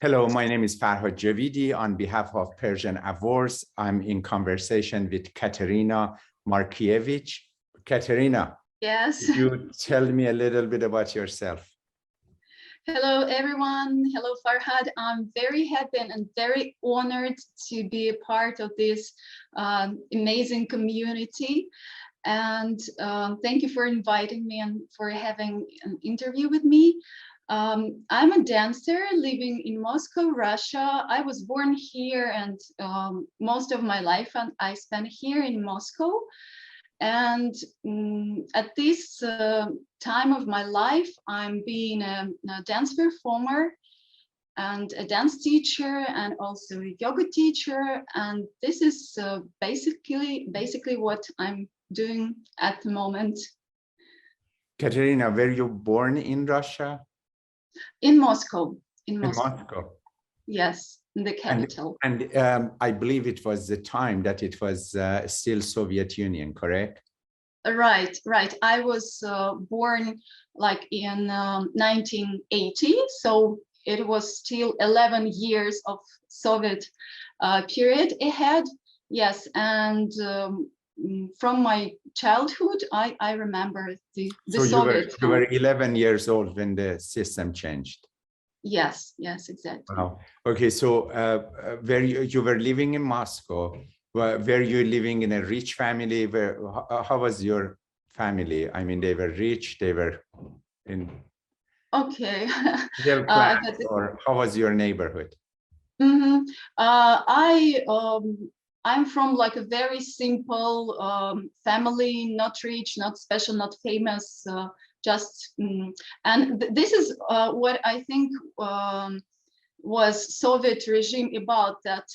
Hello, my name is Farhad Javidi. On behalf of Persian Awards, I'm in conversation with Katerina Markevich. Katerina, yes. Could you tell me a little bit about yourself? Hello, everyone. Hello, Farhad. I'm very happy and very honored to be a part of this amazing community. And thank you for inviting me and for having an interview with me. I'm a dancer living in Moscow, Russia. I was born here and most of my life I spent here in Moscow. And at this time of my life, I'm being a dance performer and a dance teacher and also a yoga teacher. And this is basically what I'm doing at the moment. Katerina, were you born in Russia? In Moscow. In Moscow. Yes, in the capital. And I believe it was the time that it was still Soviet Union, correct? Right. I was born like in 1980, so it was still 11 years of Soviet period ahead. Yes, and from my childhood, I remember the so Soviet. You were 11 years old when the system changed. Yes, exactly. Wow. Okay, so where you were living in Moscow, were you living in a rich family? How was your family? I mean, they were rich, they were in okay. middle class, or how was your neighborhood? Mm-hmm. I'm from like a very simple family, not rich, not special, not famous, and this is what I think was Soviet regime about, that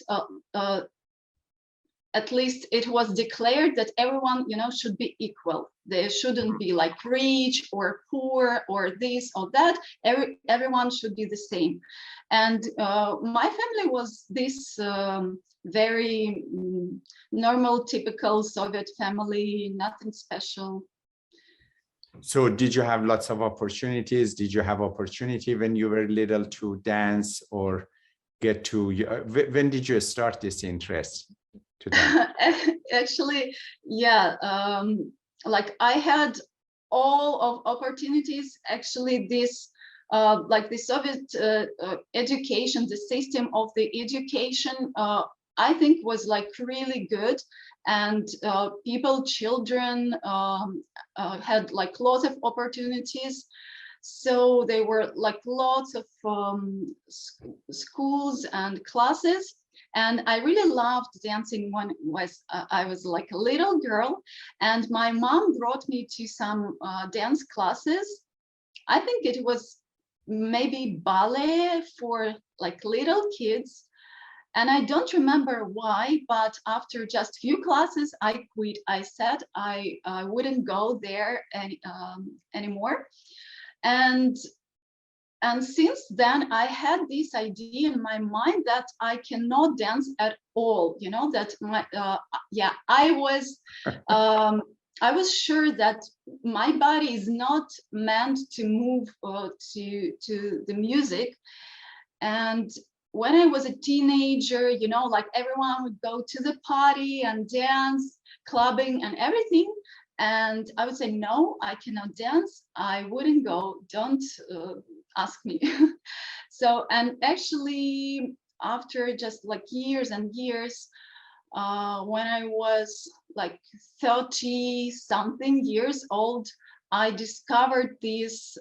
at least it was declared that everyone, should be equal. They shouldn't be like rich or poor or this or that. Everyone should be the same. And my family was this very normal, typical Soviet family, nothing special. So did you have lots of opportunities? Did you have opportunity when you were little to dance or get to, when did you start this interest to dance? Actually, yeah, like I had all of opportunities. Actually, this like the Soviet education, the system of the education, I think was like really good, and children had like lots of opportunities. So there were like lots of schools and classes, and I really loved dancing when I was like a little girl, and my mom brought me to some dance classes. I think it was maybe ballet for like little kids. And I don't remember why, but after just few classes, I quit. I said I wouldn't go there anymore. And since then, I had this idea in my mind that I cannot dance at all. That I was sure that my body is not meant to move to the music. And when I was a teenager, like everyone would go to the party and dance, clubbing and everything. And I would say, no, I cannot dance. I wouldn't go. Don't ask me. So, and actually, after just like years and years, when I was like 30-something years old, I discovered this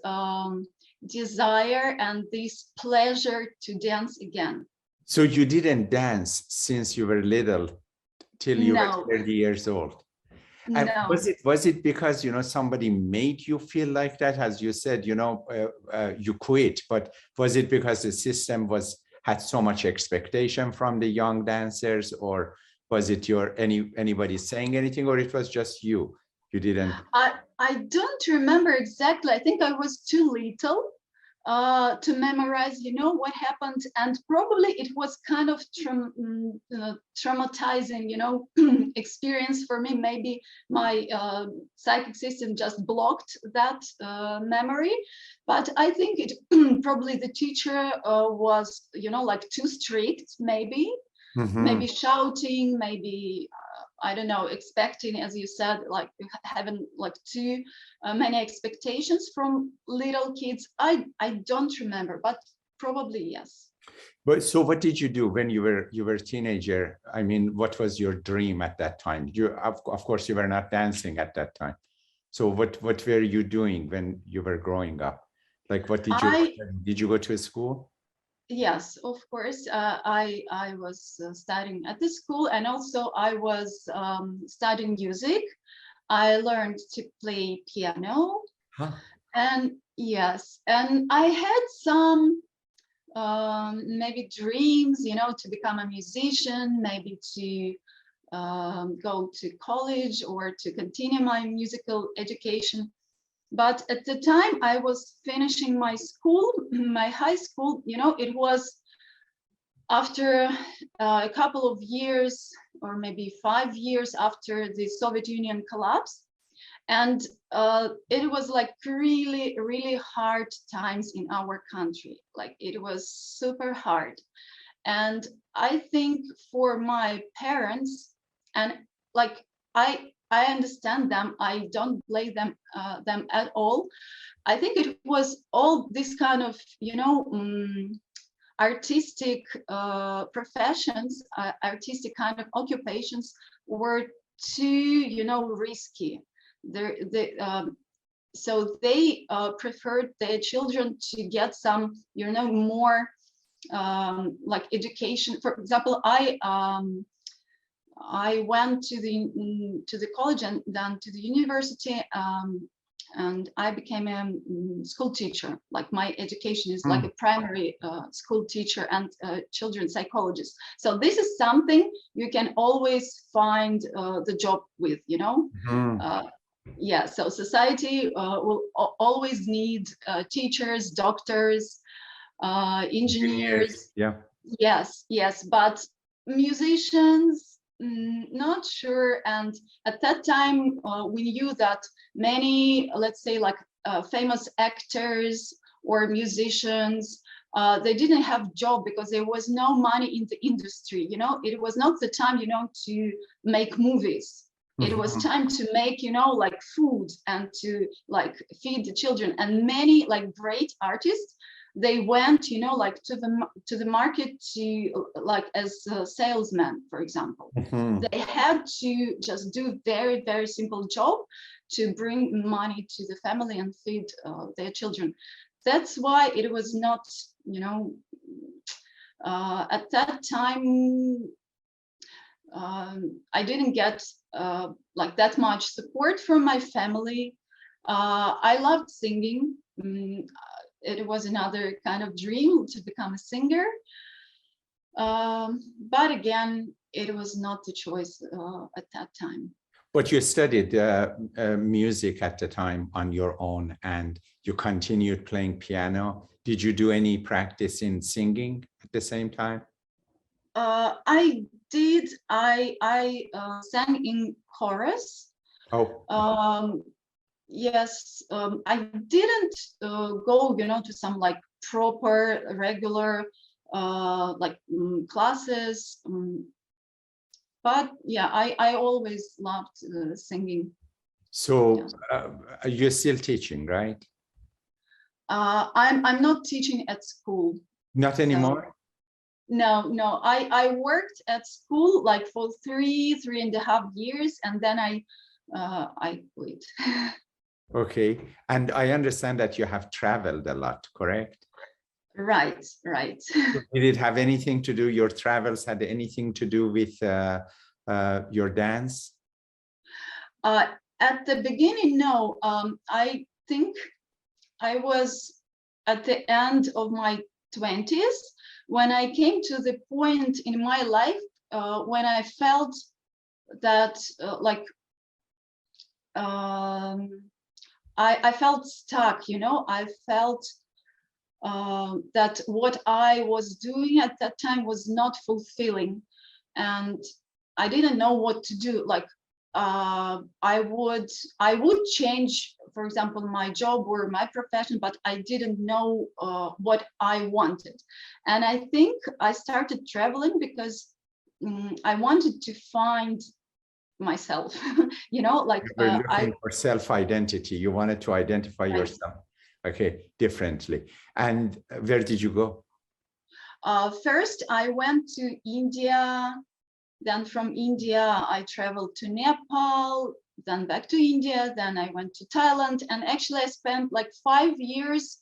desire and this pleasure to dance again. So you didn't dance since you were little till you were 30 years old? And no. Was it because somebody made you feel like that? As you said, you quit, but was it because the system had so much expectation from the young dancers, or was it anybody saying anything, or it was just you didn't? I don't remember exactly. I think I was too little to memorize, what happened, and probably it was kind of traumatizing, experience for me. Maybe my psychic system just blocked that memory, but I think it probably the teacher was, you know, like too strict, maybe. Maybe shouting, maybe I don't know, expecting, as you said, like having like too many expectations from little kids. I don't remember, but probably yes. But so what did you do when you were a teenager? I mean, what was your dream at that time? You of course you were not dancing at that time. So what were you doing when you were growing up? Like what did you go to a school? Yes, of course. I was studying at the school, and also I was studying music. I learned to play piano, and yes, and I had some maybe dreams, you know, to become a musician, maybe to go to college or to continue my musical education. But at the time I was finishing my school, my high school, you know, it was after a couple of years or maybe 5 years after the Soviet Union collapsed. And it was like really, really hard times in our country. Like it was super hard. And I think for my parents, and like I understand them, I don't blame them at all. I think it was all this kind of, you know, artistic professions, artistic kind of occupations were too, you know, risky. So they preferred their children to get some, you know, more like education. For example, I went to the college and then to the university, and I became a school teacher. Like my education is like a primary school teacher and children's psychologist. So this is something you can always find the job with, you know. Yeah, so society will always need teachers, doctors, engineers. Yeah. Yes, but musicians, not sure. And at that time, we knew that many, let's say, like famous actors or musicians, they didn't have job because there was no money in the industry. You know, it was not the time, you know, to make movies. It was time to make, you know, like food and to like feed the children. And many like great artists, they went, you know, like to the market to like as a salesman, for example. They had to just do very, very simple job to bring money to the family and feed their children. That's why it was not, you know, at that time, I didn't get like that much support from my family. I loved singing. It was another kind of dream to become a singer. But again, it was not the choice at that time. But you studied music at the time on your own, and you continued playing piano. Did you do any practice in singing at the same time? I did. I sang in chorus. Oh. Yes, I didn't go, you know, to some like proper regular like classes. But yeah, I always loved singing. So you're still teaching, right? I'm not teaching at school. Not anymore? So, no. I worked at school like for 3.5 years, and then I quit. Okay, and I understand that you have traveled a lot, correct? Right. Did it have anything to do, your travels had anything to do with your dance? At the beginning, no. I think I was at the end of my 20s when I came to the point in my life when I felt that I felt stuck, you know. I felt that what I was doing at that time was not fulfilling. And I didn't know what to do. Like I would change, for example, my job or my profession, but I didn't know what I wanted. And I think I started traveling because I wanted to find myself, you know, like you were looking for self-identity. You wanted to identify yourself, okay, differently. And where did you go? First, I went to India. Then from India, I traveled to Nepal, then back to India, then I went to Thailand. And actually I spent like 5 years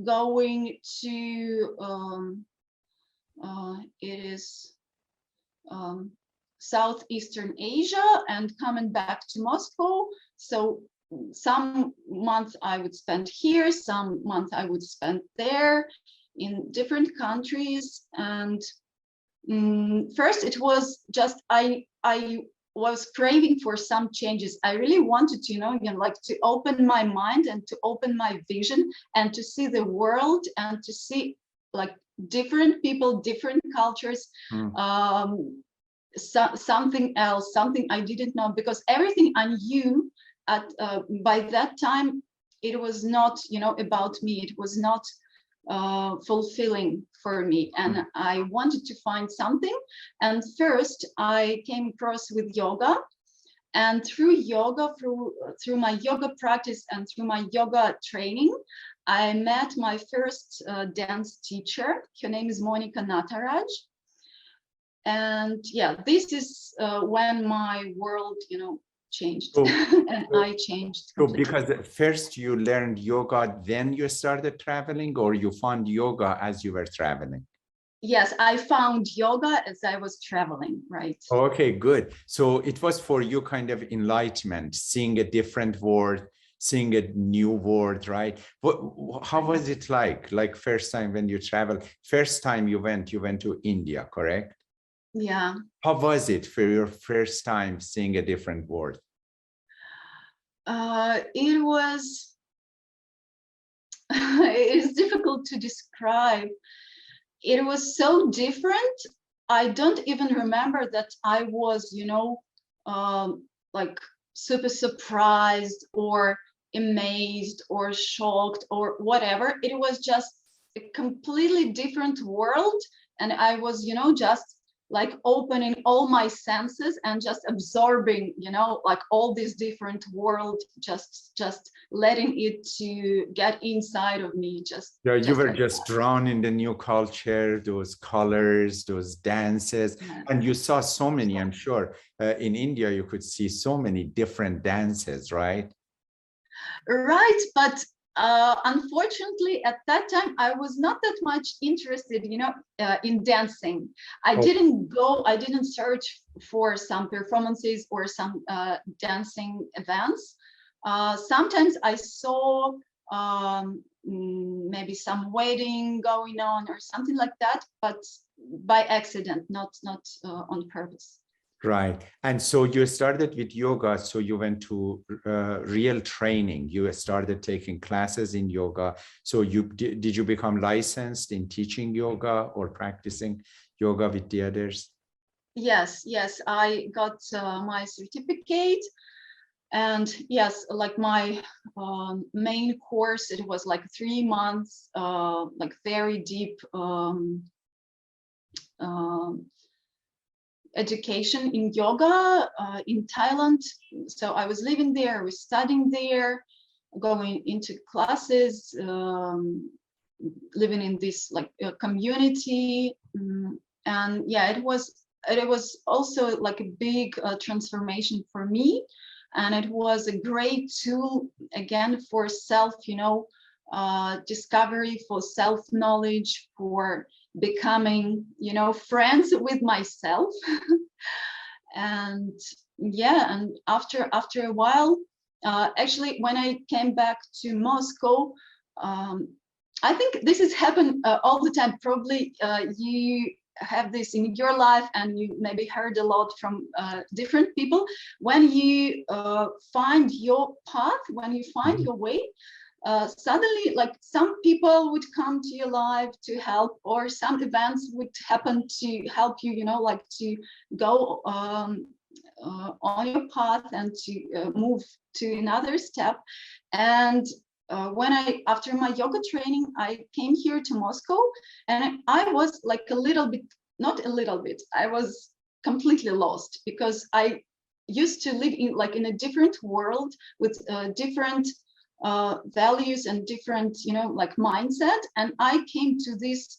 going to, Southeastern Asia and coming back to Moscow. So some months I would spend here, some months I would spend there in different countries. And first it was just I was craving for some changes. I really wanted to, you know, like to open my mind and to open my vision and to see the world and to see like different people, different cultures, something else, something I didn't know, because everything I knew at by that time, it was not, you know, about me. It was not fulfilling for me, and I wanted to find something. And first I came across with yoga, and through yoga, through my yoga practice and through my yoga training, I met my first dance teacher. Her name is Monica Nataraj. And yeah, this is when my world, you know, changed. And I changed completely. So because first you learned yoga, then you started traveling, or you found yoga as you were traveling? Yes, I found yoga as I was traveling, right? Okay, good. So it was for you kind of enlightenment, seeing a different world, seeing a new world, right? How was it like first time when you traveled? First time you went to India, correct? Yeah. How was it for your first time seeing a different world? It was, it is difficult to describe. It was so different. I don't even remember that I was, you know, like super surprised or amazed or shocked or whatever. It was just a completely different world. And I was, you know, just like opening all my senses and just absorbing, you know, like all this different world, just letting it to get inside of me. Yeah, you were like just drawn in the new culture, those colors, those dances, yeah. And you saw so many, I'm sure, in India, you could see so many different dances, right? Right, but unfortunately, at that time, I was not that much interested, you know, in dancing. I didn't search for some performances or some dancing events. Sometimes I saw maybe some wedding going on or something like that, but by accident, not on purpose. Right. And so you started with yoga, so you went to real training. You started taking classes in yoga. So did you become licensed in teaching yoga or practicing yoga with the others? Yes, I got my certificate. And yes, like my main course, it was like 3 months, like very deep education in yoga in Thailand. So I was living there, I was studying there, going into classes, living in this like community. And yeah, it was also like a big transformation for me. And it was a great tool again for self, you know, discovery, for self-knowledge, for becoming, you know, friends with myself. And yeah, and after a while, actually when I came back to Moscow, I think this has happened all the time. Probably you have this in your life, and you maybe heard a lot from different people. When you find your path, when you find your way, suddenly, like some people would come to your life to help, or some events would happen to help you, you know, like to go on your path and to move to another step. And when after my yoga training, I came here to Moscow, and I was like a little bit, not a little bit, I was completely lost, because I used to live in a different world with different values and different, you know, like mindset. And I came to this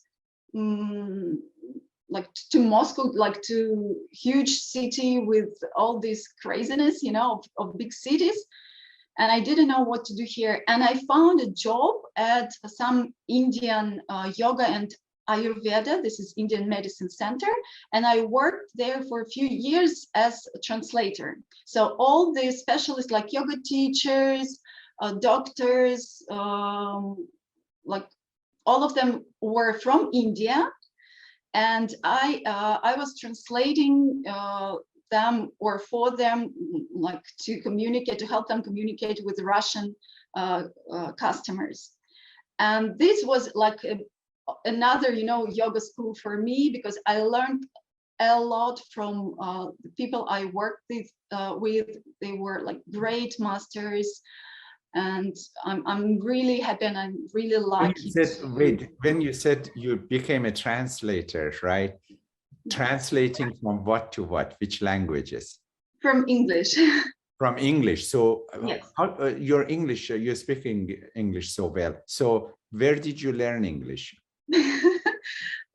like to Moscow, like to huge city with all this craziness, you know, of big cities. And I didn't know what to do here. And I found a job at some Indian yoga and Ayurveda, this is Indian Medicine Center. And I worked there for a few years as a translator. So all the specialists like yoga teachers, doctors, like all of them were from India. And I was translating them or for them, like to communicate, to help them communicate with Russian customers. And this was like another, you know, yoga school for me, because I learned a lot from the people I worked with. They were like great masters. And I'm really happy, and I'm really lucky. When you said you became a translator, right? Translating from what to what? Which languages? From English. From English. So yes. Your English, you're speaking English so well. So where did you learn English?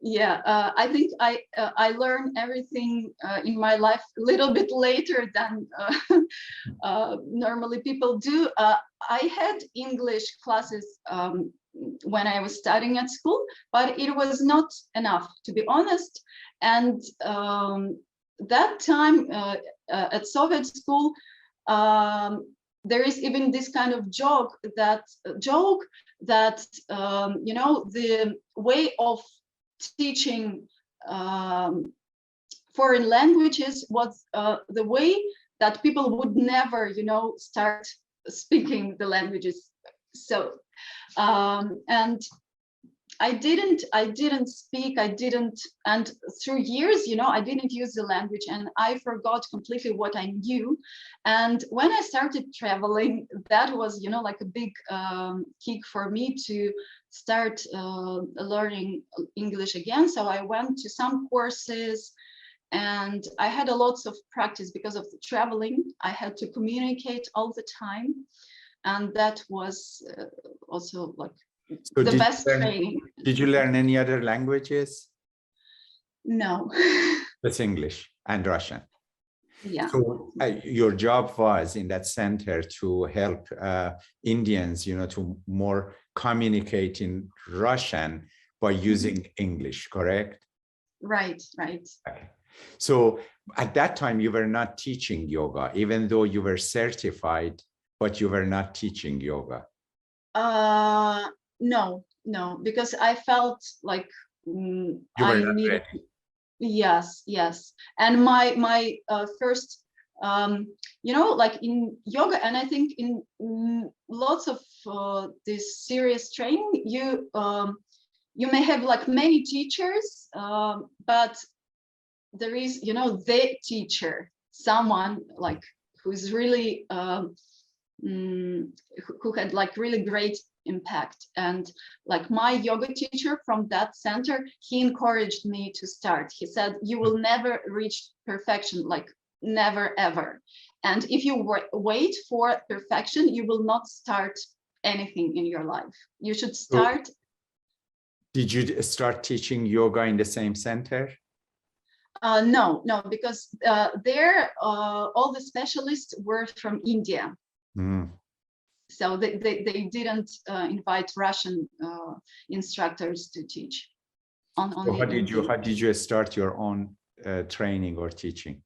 Yeah, I think I learned everything in my life a little bit later than normally people do. I had English classes when I was studying at school, but it was not enough, to be honest. And that time at Soviet school, there is even this kind of joke that you know, the way of teaching foreign languages was the way that people would never, you know, start speaking the languages. So and I didn't speak, and through years, you know, I didn't use the language, and I forgot completely what I knew. And when I started traveling, that was, you know, like a big kick for me to start learning English again. So I went to some courses, and I had a lots of practice because of the traveling. I had to communicate all the time, and that was also like so the best training. Did you learn any other languages? No. That's English and Russian. Yeah. So your job was in that center to help Indians, you know, to more communicate in Russian by using English, correct? Right, right. Okay. So at that time, you were not teaching yoga, even though you were certified, but you were not teaching yoga. No, because I felt like I needed. Yes. And my first, you know, like in yoga, and I think in lots of this serious training, you may have like many teachers, but there is, you know, the teacher, someone like who's really who had like really great impact. And like my yoga teacher from that center, he encouraged me to start. He said, you will never reach perfection, like never ever. And if you wait for perfection, you will not start anything in your life. You should start. So, did you start teaching yoga in the same center? No, because there all the specialists were from India. So they didn't invite Russian instructors to teach. So how did you start your own training or teaching?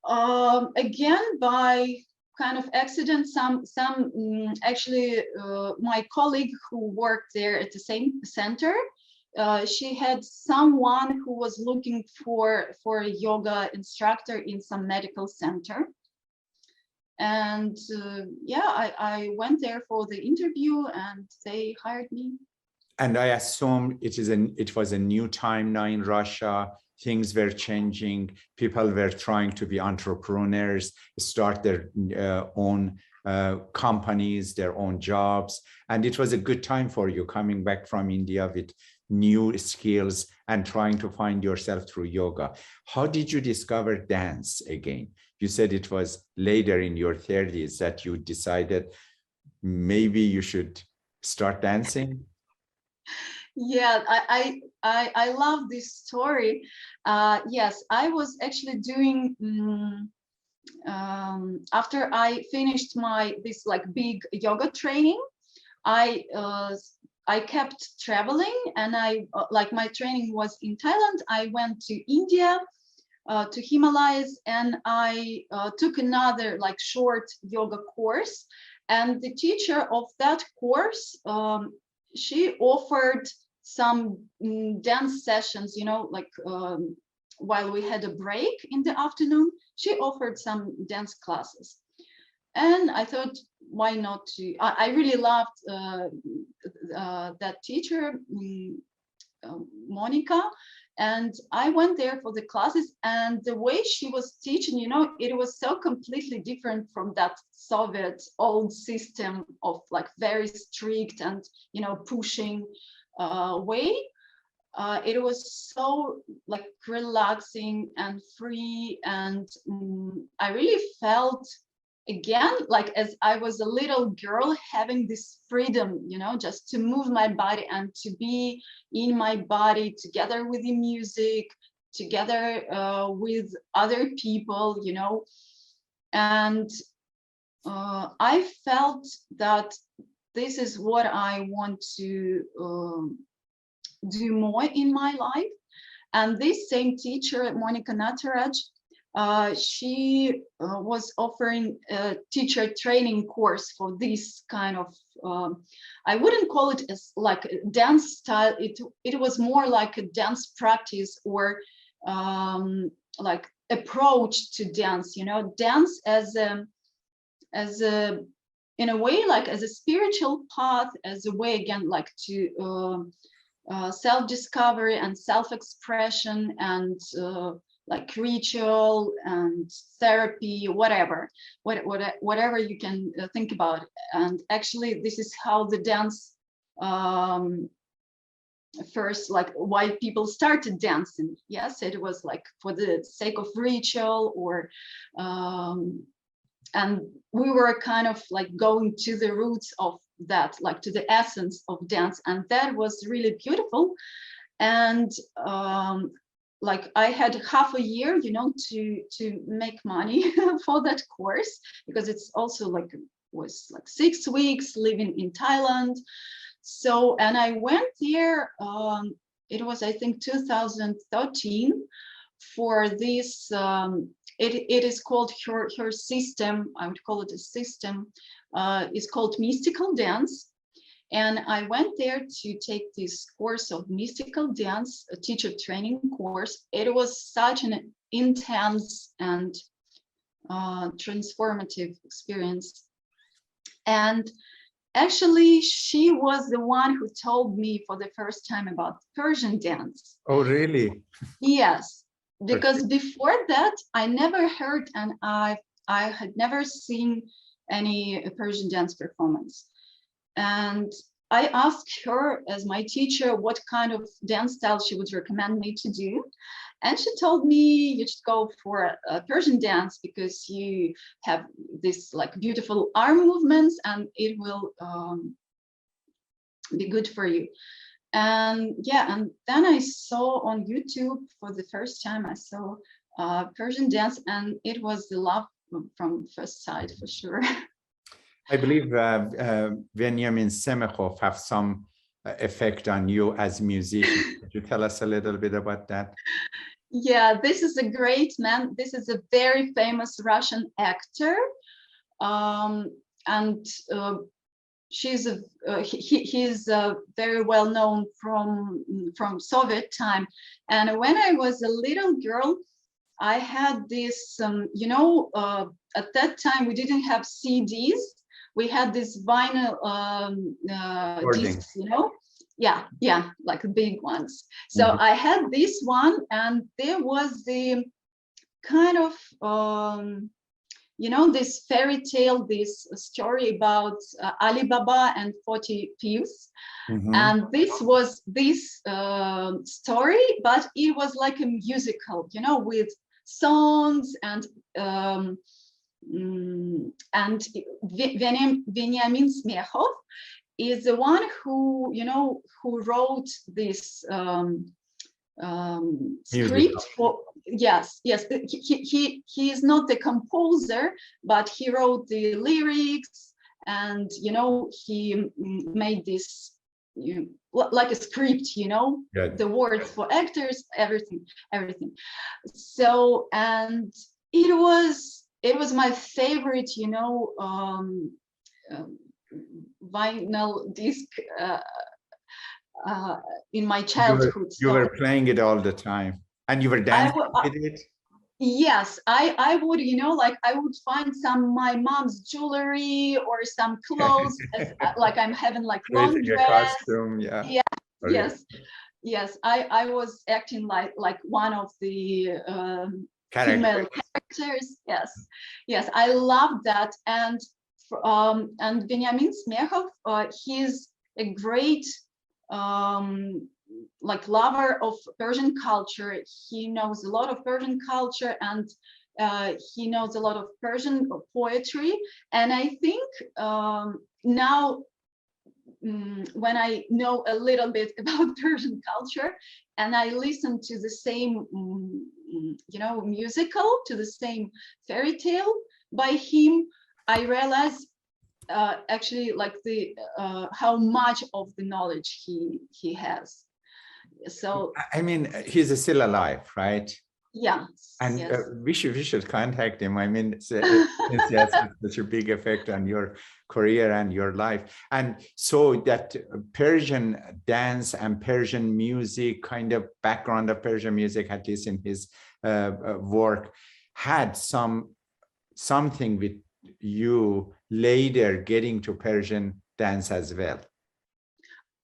Again, by kind of accident. Actually, my colleague who worked there at the same center, she had someone who was looking for a yoga instructor in some medical center. And yeah, I went there for the interview and they hired me. And I assume it was a new time now in Russia. Things were changing. People were trying to be entrepreneurs, start their own companies, their own jobs. And it was a good time for you coming back from India with new skills and trying to find yourself through yoga. How did you discover dance again? You said it was later in your 30s that you decided maybe you should start dancing. Yeah, I love this story. Yes, I was actually doing after I finished this like big yoga training. I kept traveling, and like my training was in Thailand. I went to India, to Himalayas, and I took another like short yoga course. And the teacher of that course, she offered some dance sessions, you know, like while we had a break in the afternoon, she offered some dance classes. And I thought, why not? I really loved that teacher, Monica, and I went there for the classes, and the way she was teaching, you know, it was so completely different from that Soviet old system of like very strict and, you know, pushing way. It was so like relaxing and free, and I really felt again like as I was a little girl having this freedom, you know, just to move my body and to be in my body together with the music, together with other people, you know. And I felt that this is what I want to do more in my life. And this same teacher, Monica Nataraj, she was offering a teacher training course for this kind of, I wouldn't call it as like a dance style. It was more like a dance practice or like approach to dance, you know, dance as a, in a way, like as a spiritual path, as a way again, like to self-discovery and self-expression and like ritual and therapy, whatever you can think about. And actually, this is how the dance first, like why people started dancing. Yes, it was like for the sake of ritual, or and we were kind of like going to the roots of that, like to the essence of dance, and that was really beautiful. And like I had half a year, you know, to make money for that course, because it's also like was like 6 weeks living in Thailand. So, and I went there, it was I think 2013 for this, it is called her system, I would call it a system, it's called mystical dance. And I went there to take this course of mystical dance, a teacher training course. It was such an intense and transformative experience. And actually, she was the one who told me for the first time about Persian dance. Oh, really? Yes, because before that, I never heard, and I had never seen any Persian dance performance. And I asked her as my teacher what kind of dance style she would recommend me to do. And she told me, you should go for a Persian dance because you have this like beautiful arm movements and it will be good for you. And yeah, and then I saw on YouTube for the first time, I saw Persian dance, and it was the love from first sight for sure. I believe Benjamin Semechov have some effect on you as musician. Could you tell us a little bit about that? Yeah, this is a great man. This is a very famous Russian actor, and he's very well known from Soviet time. And when I was a little girl, I had this, you know, at that time we didn't have CDs. We had this vinyl discs, you know. Yeah, like big ones. So I had this one, and there was the kind of you know, this fairy tale, this story about Ali Baba and 40 Thieves. And this was this story, but it was like a musical, you know, with songs and Benjamin Smechov is the one who, you know, who wrote this script for, yes, he is not the composer, but he wrote the lyrics, and, you know, he made this, like a script, you know, the words for actors, everything. So, and it was my favorite, you know, vinyl disc in my childhood. You were playing it all the time, and you were dancing with it? Yes, I would, you know, like I would find my mom's jewelry or some clothes, like I'm having like long dress. Costume, Yes. I was acting like one of the female characters. Yes, I loved that. And Benjamin Smechov, he's a great like lover of Persian culture. He knows a lot of Persian culture, and he knows a lot of Persian poetry. And I think now when I know a little bit about Persian culture, and I listen to the same you know, musical, to the same fairy tale by him, I realize actually like the how much of the knowledge he has. So I mean, he's still alive, right? Yeah. And yes. We should contact him. I mean, he has such a big effect on your career and your life. And so that Persian dance and Persian music, kind of background of Persian music, at least in his work, had something with you later getting to Persian dance as well.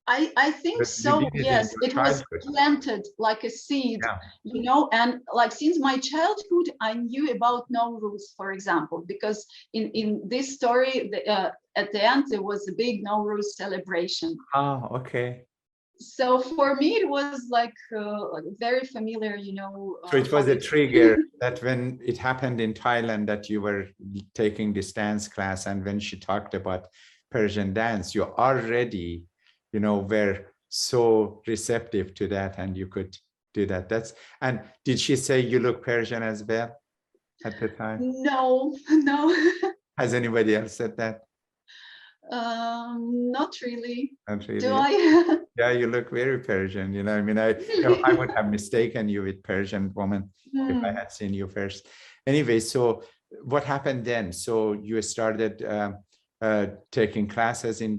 I think so, yes. It was planted like a seed, you know, and like since my childhood, I knew about Nowruz, for example, because in this story, at the end, there was a big Nowruz celebration. Oh, okay. So for me, it was like very familiar, you know. So it was a trigger that when it happened in Thailand that you were taking this dance class, and when she talked about Persian dance, you already, you know, were so receptive to that, and you could do that. And did she say you look Persian as well at the time? No. Has anybody else said that? Not really. Not really. Do I? Yeah, you look very Persian. You know, I mean, I would have mistaken you with Persian woman if I had seen you first. Anyway, so what happened then? So you started taking classes in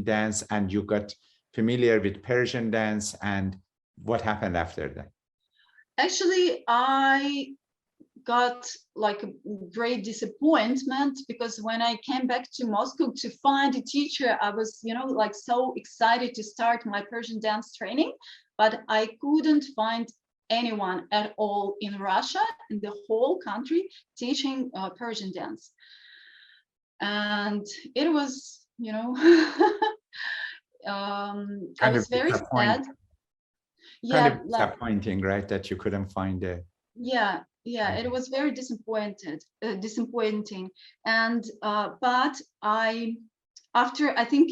dance, and you got familiar with Persian dance. And what happened after that? Actually, I got like a great disappointment, because when I came back to Moscow to find a teacher, I was, you know, like so excited to start my Persian dance training, but I couldn't find anyone at all in Russia, in the whole country, teaching Persian dance. And it was, you know, I was very sad. Yeah, kind of disappointing, right? That you couldn't find it. Yeah, it was very disappointing. And but after I think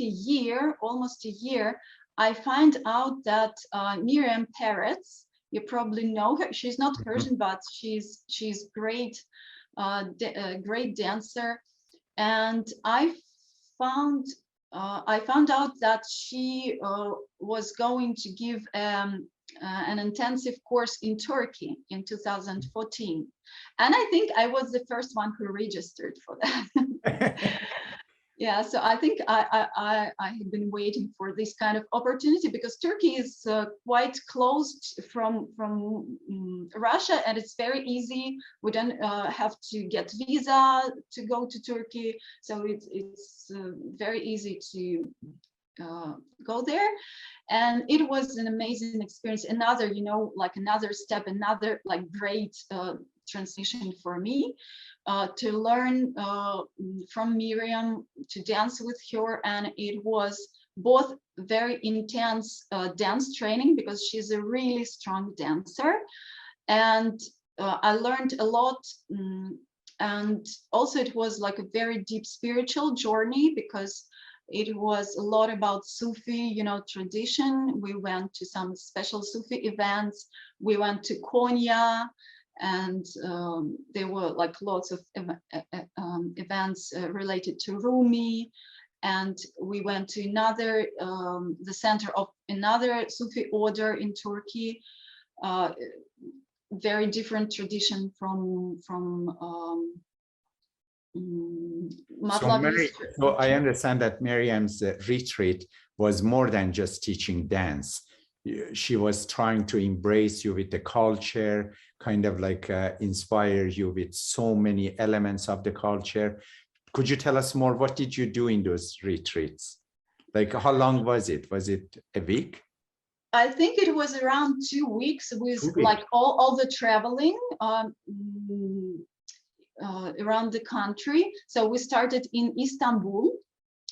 almost a year, I find out that Miriam Peretz, you probably know her. She's not Persian, but she's great, great dancer. And I found out that she was going to give an intensive course in Turkey in 2014. And I think I was the first one who registered for that. Yeah, so I think I had been waiting for this kind of opportunity because Turkey is quite closed from Russia, and it's very easy. We don't have to get visa to go to Turkey, so it's very easy to go there. And it was an amazing experience. Another, like another step, another like great transition for me. To learn from Miriam, to dance with her, and it was both very intense dance training because she's a really strong dancer, and I learned a lot, and also it was like a very deep spiritual journey because it was a lot about Sufi, tradition. We went to some special Sufi events. We went to Konya, and there were like lots of events related to Rumi, and we went to another the center of another Sufi order in Turkey, very different tradition from Matlavi's. So I understand that Miriam's retreat was more than just teaching dance. She was trying to embrace you with the culture, kind of like inspire you with so many elements of the culture. Could you tell us more? What did you do in those retreats? Like, how long was it? Was it a week? I think it was around 2 weeks with like all the traveling around the country. So we started in Istanbul.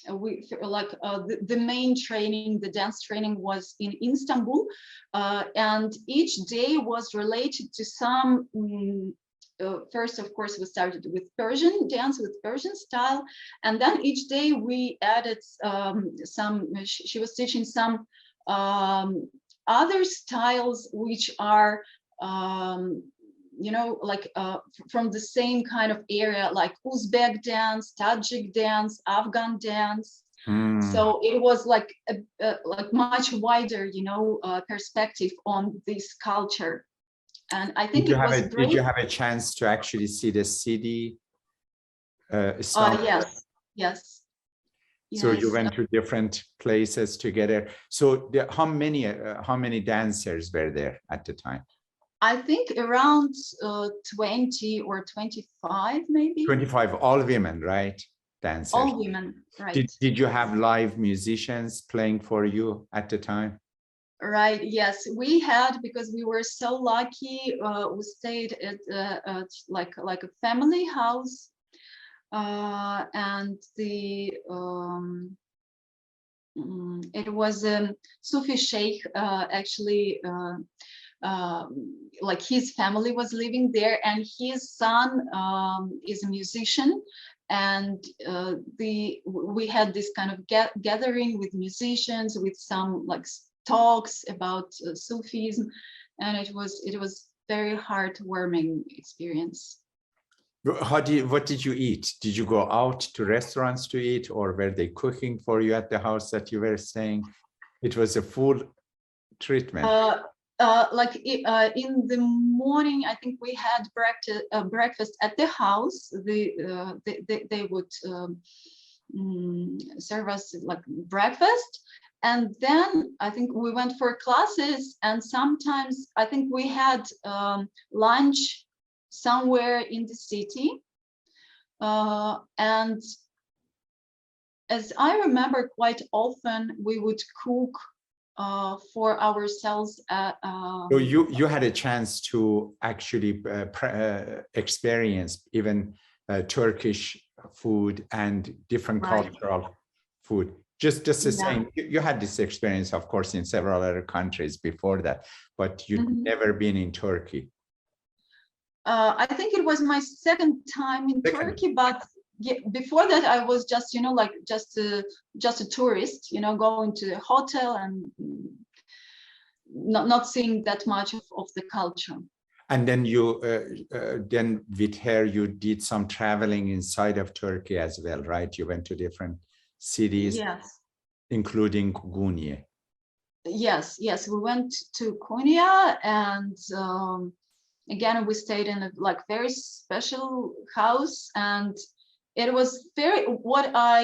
The main training, the dance training was in Istanbul, and each day was related to some, first of course we started with Persian dance, with Persian style, and then each day we added she was teaching some other styles which are from the same kind of area, like Uzbek dance, Tajik dance, Afghan dance. So it was like much wider, perspective on this culture. And I think it was great. Did you have a chance to actually see the city? Yes. So you went to different places together. So how many dancers were there at the time? I think around 20 or 25, maybe. 25, all women, right? Dancers. All women, right. Did you have live musicians playing for you at the time? Right, yes, we had, because we were so lucky. We stayed at like a family house, and it was a Sufi sheikh, actually. Like his family was living there, and his son is a musician, and we had this kind of gathering with musicians, with some like talks about Sufism, and it was very heartwarming experience. What did you eat? Did you go out to restaurants to eat, or were they cooking for you at the house that you were staying? It was a full treatment. In the morning, I think we had breakfast at the house. They would serve us like breakfast, and then I think we went for classes, and sometimes I think we had lunch somewhere in the city, and as I remember, quite often we would cook for ourselves. So you had a chance to actually experience even Turkish food and different cultural food. Just the same. You had this experience, of course, in several other countries before that, but you'd never been in Turkey. I think it was my second time in Turkey, but before that I was just just a tourist, going to the hotel and not seeing that much of the culture. And then you then with her you did some traveling inside of Turkey as well, right? You went to different cities, yes, including Konya. Yes, we went to Konya, and again we stayed in a very special house, and it was what I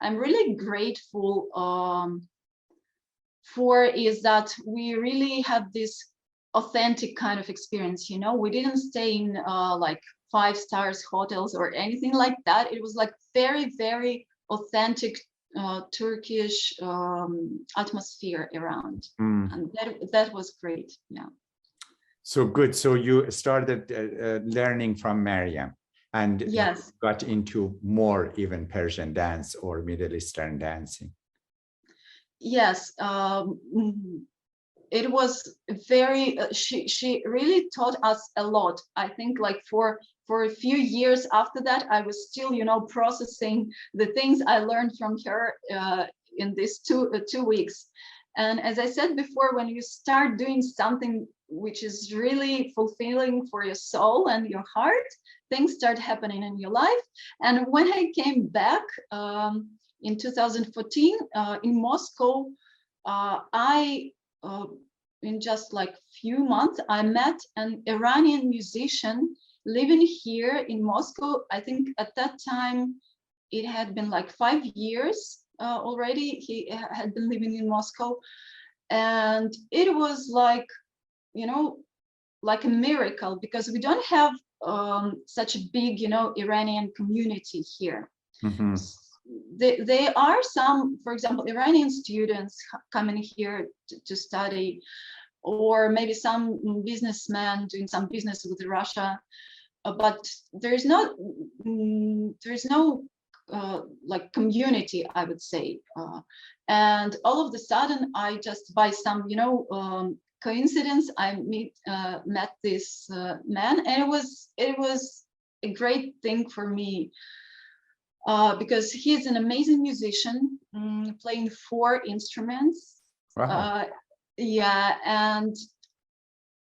I'm really grateful for is that we really had this authentic kind of experience. You know, we didn't stay in like 5-star hotels or anything like that. It was like very, very authentic Turkish atmosphere around, and that was great. Yeah. So good. So you started learning from Maryam, and yes, got into more even Persian dance or Middle Eastern dancing. Yes, it was very. She really taught us a lot. I think like for a few years after that, I was still, you know, processing the things I learned from her in these two weeks. And as I said before, when you start doing something which is really fulfilling for your soul and your heart, things start happening in your life. And when I came back in 2014 in Moscow, in just like few months, I met an Iranian musician living here in Moscow. I think at that time it had been like 5 years already. He had been living in Moscow, and it was like, you know, like a miracle, because we don't have such a big, you know, Iranian community here. Mm-hmm. There are some, for example, Iranian students coming here to study, or maybe some businessmen doing some business with Russia, but there's no like community, I would say. And all of a sudden, I just by some, you know, coincidence, I met this man, and it was a great thing for me. Because he's an amazing musician, playing 4 instruments. Wow. Yeah, and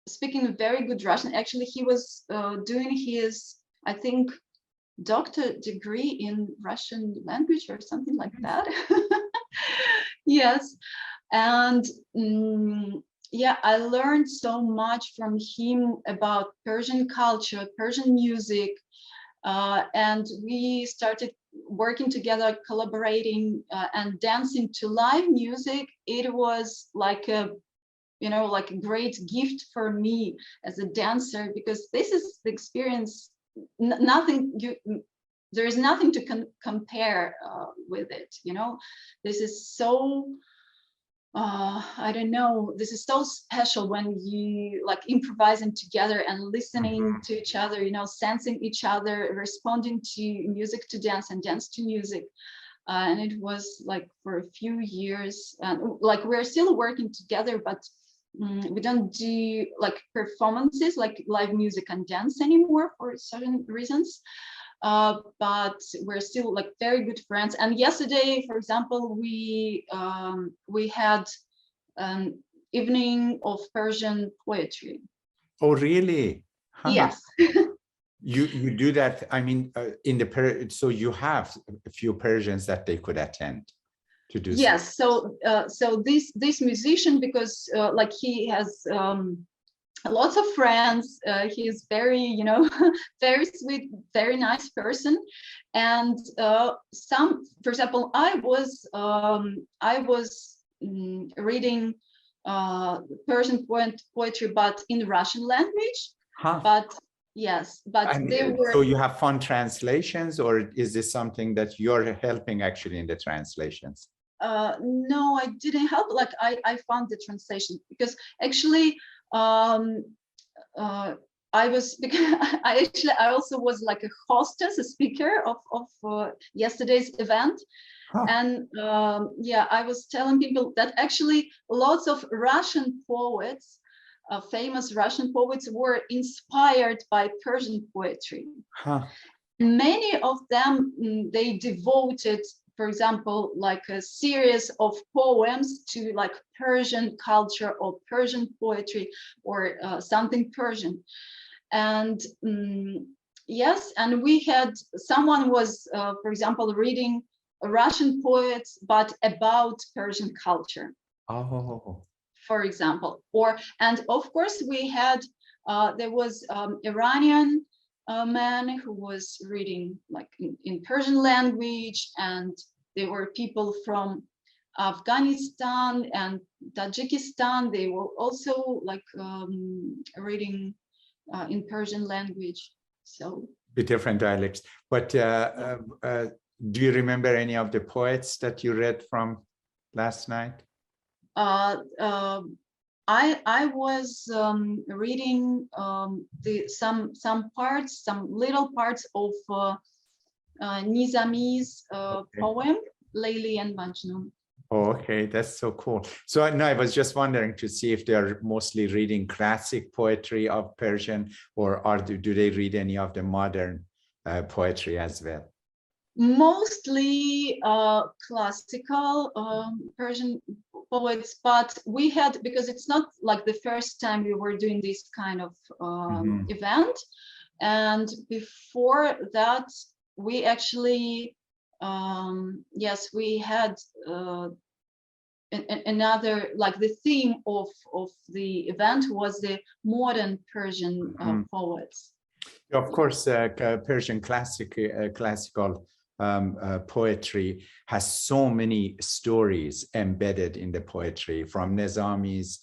speaking very good Russian. Actually, he was doing his, I think, doctor degree in Russian language or something like that. Yes, and yeah, I learned so much from him about Persian culture, Persian music, and we started working together, collaborating, and dancing to live music. It was like a, you know, like a great gift for me as a dancer, because this is the experience. There is nothing to compare with it. You know, this is so. I don't know, this is so special when you like improvising together and listening to each other, you know, sensing each other, responding to music to dance and dance to music. And it was like for a few years, like we're still working together, but we don't do like performances like live music and dance anymore for certain reasons. But we're still like very good friends. And yesterday, for example, we had an evening of Persian poetry. Oh, really? Huh. Yes. You do that. I mean, in the so you have a few Persians that they could attend to do. Yes. So this musician, because like he has lots of friends, he's very, you know, very sweet, very nice person. And some, for example, I was reading Persian poetry, but in Russian language. Huh. But yes, but and they were. So you have fun translations, or is this something that you're helping actually in the translations? No, I didn't help. Like I found the translation, because actually I was, because I also was like a hostess, a speaker of yesterday's event. Huh. And yeah, I was telling people that actually lots of Russian poets, famous Russian poets, were inspired by Persian poetry. Huh. Many of them, they devoted, for example, like a series of poems to like Persian culture or Persian poetry or something Persian. And yes, and we had, someone was, for example, reading Russian poets, but about Persian culture. Oh. For example, and of course we had, there was Iranian man who was reading like in Persian language, and there were people from Afghanistan and Tajikistan. They were also like reading in Persian language. So the different dialects. But do you remember any of the poets that you read from last night? I was reading some little parts of Nizami's poem, Layli and Majnun. Oh, okay, that's so cool. So no, I was just wondering to see if they're mostly reading classic poetry of Persian, or do they read any of the modern poetry as well? Mostly classical Persian poets, but we had, because it's not like the first time we were doing this kind of event, and before that we actually yes, we had another, like the theme of the event was the modern Persian poets. Of course, Persian classical poetry has so many stories embedded in the poetry, from Nizami's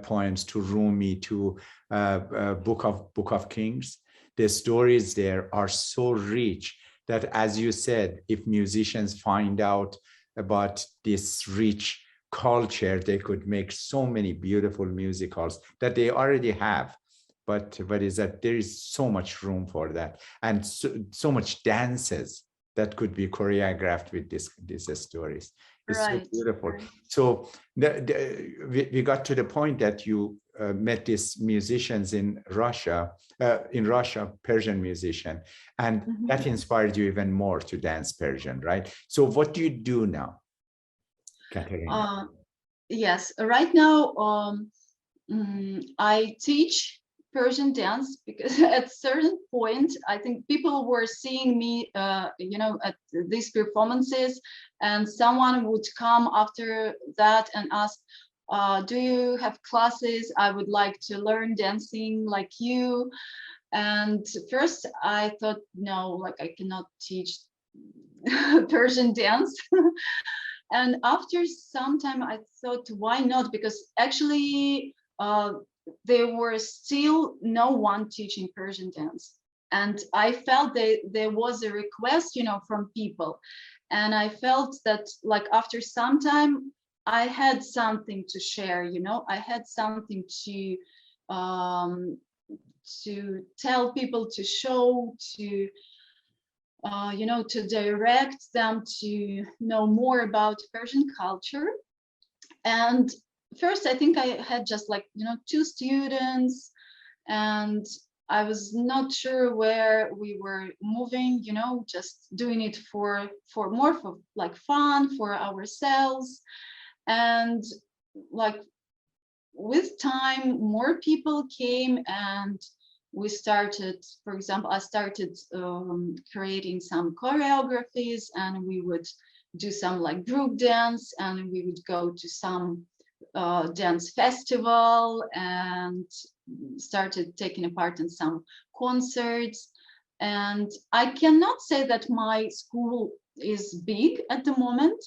poems to Rumi to Book of Kings. The stories there are so rich that, as you said, if musicians find out about this rich culture, they could make so many beautiful musicals that they already have. But is that there is so much room for that, and so much dances that could be choreographed with these stories. It's right. So beautiful. Right. So we got to the point that you met these musicians in Russia, Persian musician, and that inspired you even more to dance Persian, right? So what do you do now, Katerina? Yes, right now I teach Persian dance, because at a certain point, I think people were seeing me, you know, at these performances, and someone would come after that and ask, do you have classes? I would like to learn dancing like you. And first I thought, no, like I cannot teach Persian dance. And after some time I thought, why not? Because actually, there were still no one teaching Persian dance, and I felt that there was a request, you know, from people, and I felt that, like, after some time I had something to share, you know, I had something to tell people, to show, to you know, to direct them to know more about Persian culture. And first, I think I had just, like, you know, 2 students, and I was not sure where we were moving, you know, just doing it for more for like fun for ourselves. And like with time, more people came, and we started, for example, I started creating some choreographies, and we would do some like group dance, and we would go to some dance festival and started taking part in some concerts. And I cannot say that my school is big at the moment,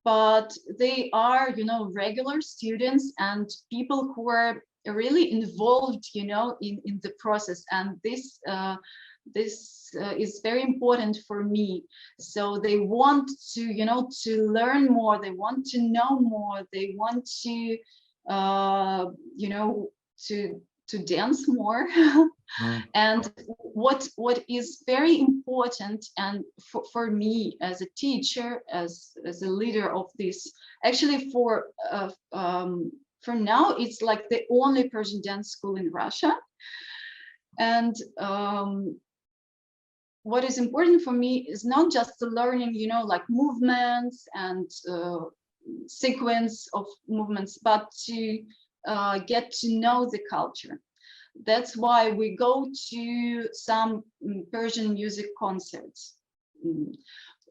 but they are, you know, regular students and people who are really involved, you know, in the process. And this is very important for me. So they want to, you know, to learn more, they want to know more, they want to you know, to dance more. And what is very important, and for me as a teacher, as a leader of this, actually for now it's like the only Persian dance school in Russia. And what is important for me is not just the learning, you know, like movements and sequence of movements, but to get to know the culture. That's why we go to some Persian music concerts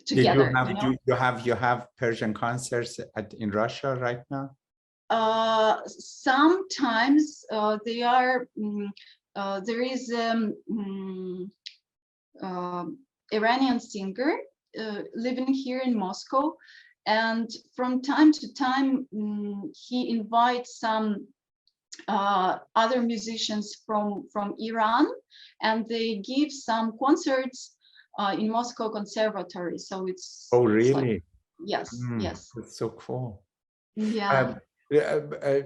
together. You have Persian concerts in Russia right now? Sometimes they are. There is Iranian singer living here in Moscow, and from time to time he invites some other musicians from Iran, and they give some concerts in Moscow Conservatory. So it's really? Like, yes, yes. That's so cool. Yeah.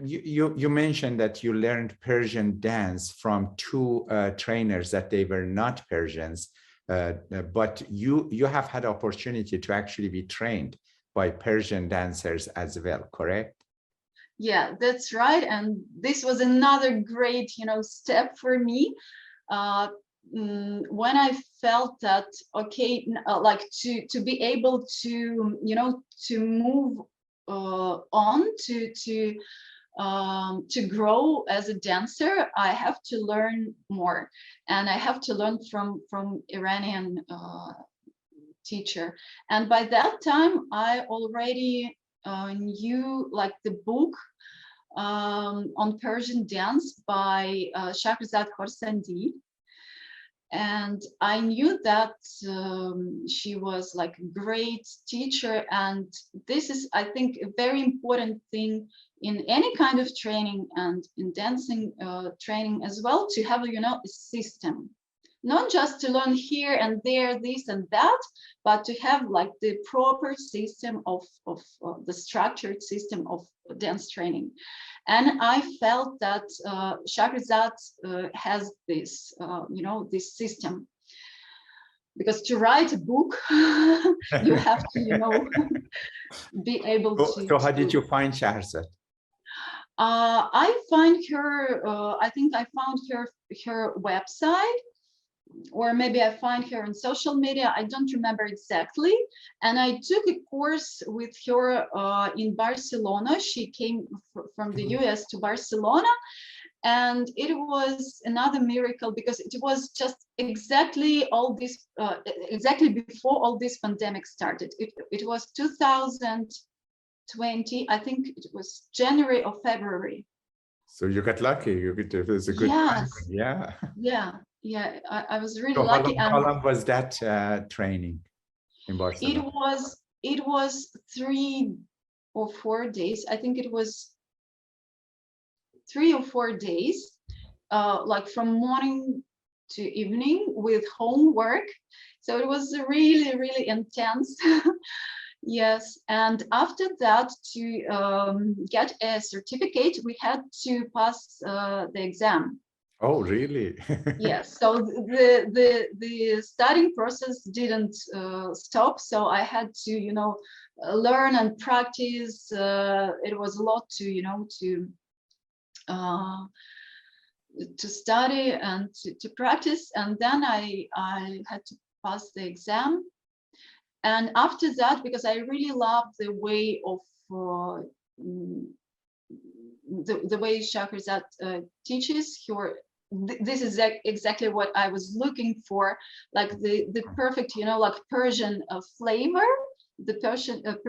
You mentioned that you learned Persian dance from two trainers that they were not Persians, but you have had opportunity to actually be trained by Persian dancers as well, correct? Yeah, that's right. And this was another great, step for me. When I felt that, okay, like to be able to, to move on, to grow as a dancer, I have to learn more, and I have to learn from Iranian teacher. And by that time, I already knew like the book on Persian dance by Shahrazad Khorsandi. And I knew that she was like a great teacher, and this is, I think, a very important thing in any kind of training, and in dancing training as well, to have a system, not just to learn here and there, this and that, but to have like the proper system of the structured system of dance training. And I felt that Shahrazad has this, this system, because to write a book, you have to, be able to. So how did you find Shahrazad? I find her. I think I found her website, or maybe I find her on social media. I don't remember exactly. And I took a course with her in Barcelona. She came from the US to Barcelona. And it was another miracle, because it was just exactly exactly before all this pandemic started. It was 2020. I think it was January or February. So you got lucky. It was a good time. Yeah. Yeah, I was really lucky. How long was that training in Barcelona? It was 3 or 4 days. I think it was 3 or 4 days, like from morning to evening with homework. So it was really, really intense. Yes, and after that, to get a certificate, we had to pass the exam. Oh, really? Yes. So the studying process didn't stop. So I had to, learn and practice. It was a lot to study and to practice. And then I had to pass the exam. And after that, because I really love the way of the way Shahrazad teaches her. This is exactly what I was looking for, like the perfect, like Persian flavor, the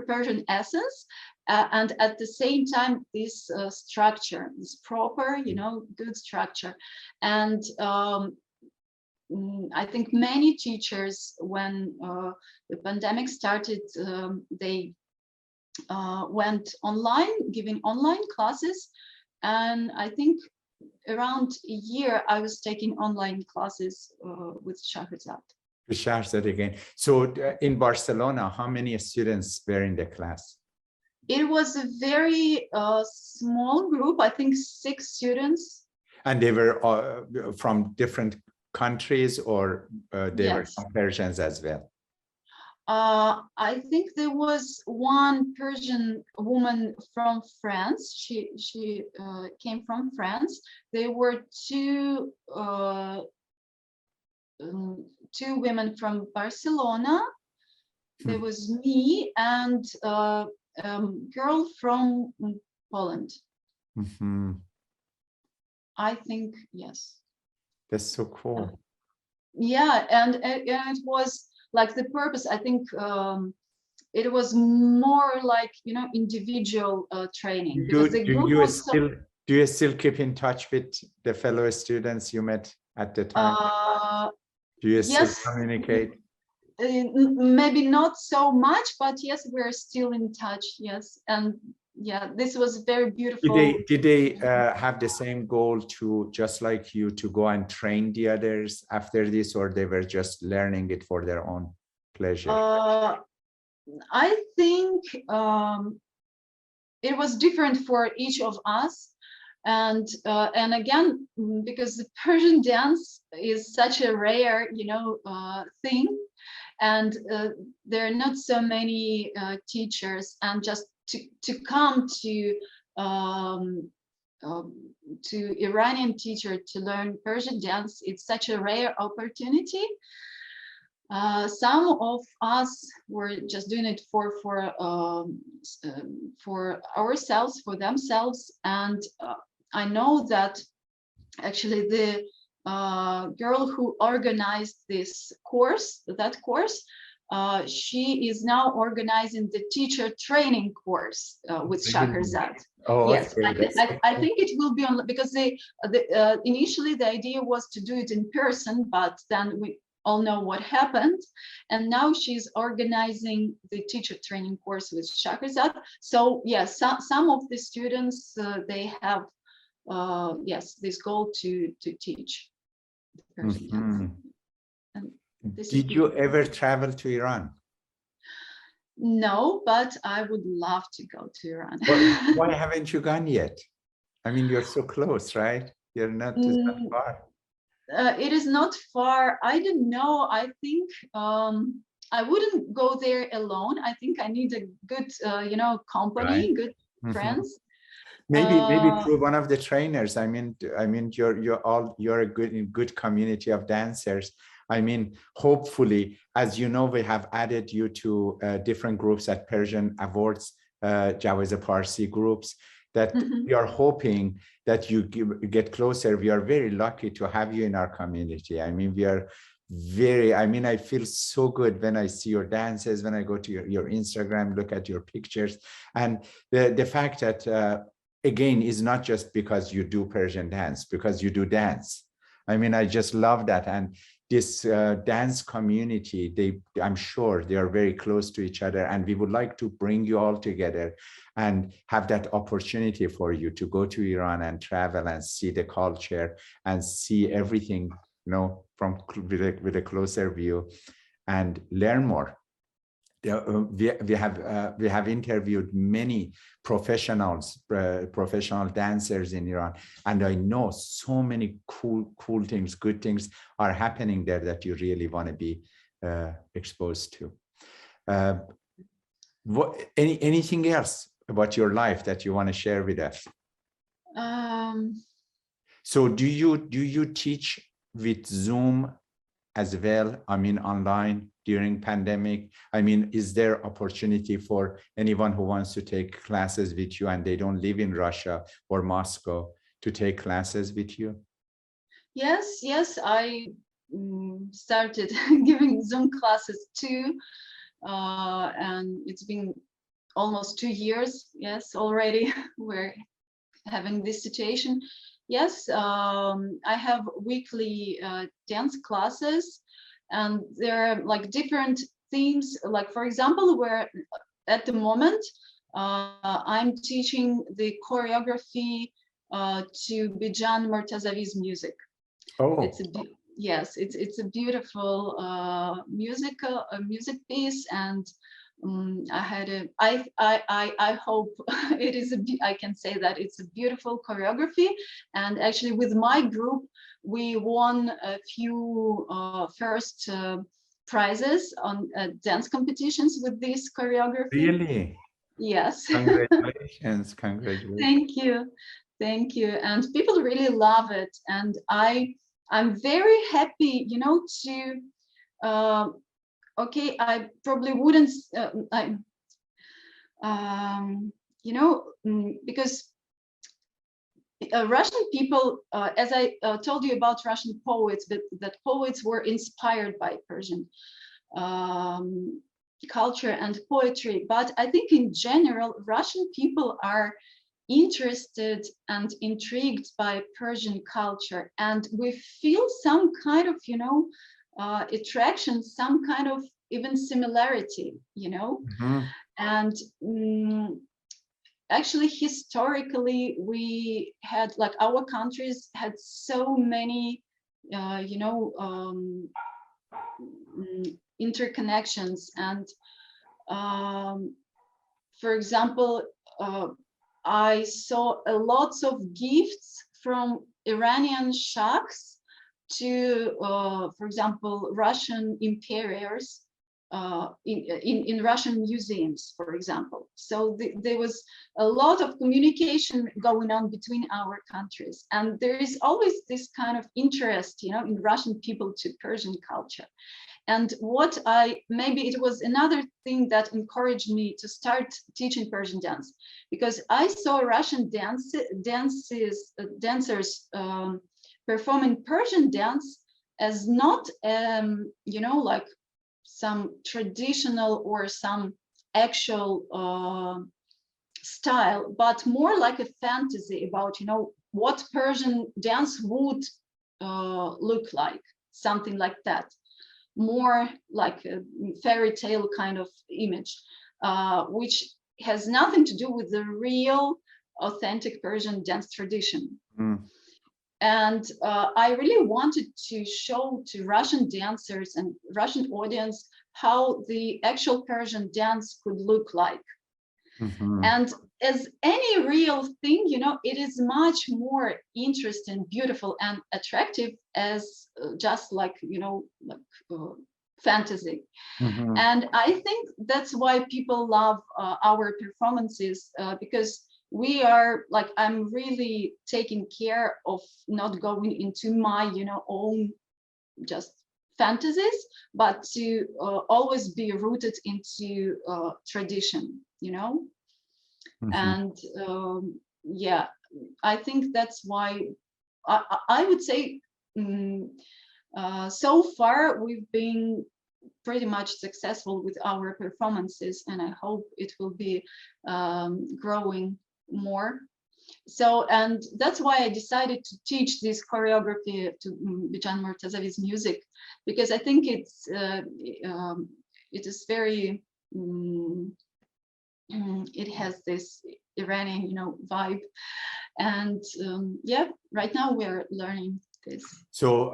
Persian essence, and at the same time this structure, this proper, good structure. And I think many teachers, when the pandemic started, they went online, giving online classes, and I think around a year I was taking online classes with Shahrazad. With Shahrazad again. So in Barcelona, how many students were in the class? It was a very small group, I think 6 students. And they were from different countries, or they were some Persians as well? I think there was one Persian woman from France. She came from France. There were two women from Barcelona. There was me and girl from Poland. Mm-hmm. I think, yes. That's so cool. Yeah, and it was like the purpose, I think it was more like, individual training. Because do you still keep in touch with the fellow students you met at the time? Do you still communicate? maybe not so much, but yes, we're still in touch. Yes, and yeah, this was very beautiful. Did they have the same goal to, just like you, to go and train the others after this, or they were just learning it for their own pleasure? I think it was different for each of us, and again, because the Persian dance is such a rare, thing, and there are not so many teachers, and just to come to Iranian teacher to learn Persian dance, it's such a rare opportunity. Some of us were just doing it for ourselves, for themselves, and I know that actually the girl who organized this course, she is now organizing the teacher training course with Charizard. Oh, yes, okay. I think it will be on, because initially the idea was to do it in person, but then we all know what happened, and now she's organizing the teacher training course with Charizard. So yes, some of the students they have this goal to teach Persian dance. And did you ever travel to Iran? No, but I would love to go to Iran. Well, why haven't you gone yet? I mean, you're so close, right? You're not far. It is not far. I don't know. I think I wouldn't go there alone. I think I need a good, company, right. Good friends. Maybe through one of the trainers. I mean, you're a good community of dancers. I mean, hopefully, as you know, we have added you to different groups at Persian Awards, Javidi Parsi groups, that we are hoping that you get closer. We are very lucky to have you in our community. I mean, I feel so good when I see your dances, when I go to your Instagram, look at your pictures. And the fact that, again, is not just because you do Persian dance, because you do dance. I mean, I just love that. And this dance community, I'm sure they are very close to each other, and we would like to bring you all together and have that opportunity for you to go to Iran and travel and see the culture and see everything, from with a closer view and learn more. We have interviewed many professional dancers in Iran, and I know so many cool things, good things are happening there that you really want to be exposed to. Anything else about your life that you want to share with us? So do you teach with Zoom as well? I mean, online during pandemic? I mean, is there opportunity for anyone who wants to take classes with you and they don't live in Russia or Moscow to take classes with you? Yes, I started giving Zoom classes too, and it's been almost 2 years. Yes, already we're having this situation. Yes, I have weekly dance classes, and there are like different themes. Like, for example, where at the moment I'm teaching the choreography to Bijan Murtazavi's music. Oh, it's a beautiful music piece, and I hope it is I can say that it's a beautiful choreography. And actually, with my group, we won a few first prizes on dance competitions with this choreography. Really? Yes. Congratulations! Thank you. And people really love it, and I'm very happy, to. Okay, I probably wouldn't, because Russian people, as I told you about Russian poets, that poets were inspired by Persian culture and poetry. But I think in general, Russian people are interested and intrigued by Persian culture, and we feel some kind of, attraction, some kind of even similarity, you know. And actually, historically, we had, like, our countries had so many, you know, interconnections. And for example, I saw a lots of gifts from Iranian shahs to, for example, Russian imperials in Russian museums, for example. So there was a lot of communication going on between our countries. And there is always this kind of interest, you know, in Russian people to Persian culture. And what maybe it was another thing that encouraged me to start teaching Persian dance, because I saw Russian dancers performing Persian dance as not, you know, like some traditional or some actual style, but more like a fantasy about, you know, what Persian dance would look like, something like that. More like a fairy tale kind of image, which has nothing to do with the real authentic Persian dance tradition. And I really wanted to show to Russian dancers and Russian audience how the actual Persian dance could look like. And as any real thing, you know, it is much more interesting, beautiful, and attractive as just like, you know, like fantasy. And I think that's why people love our performances, because we are like, I'm really taking care of not going into my, you know, own just fantasies, but to always be rooted into tradition, you know. And yeah, I think that's why I would say so far we've been pretty much successful with our performances, and I hope it will be growing more. So, and that's why I decided to teach this choreography to Bijan Murtazavi's music, because I think it is very it has this Iranian, you know, vibe. And yeah, right now we're learning this. So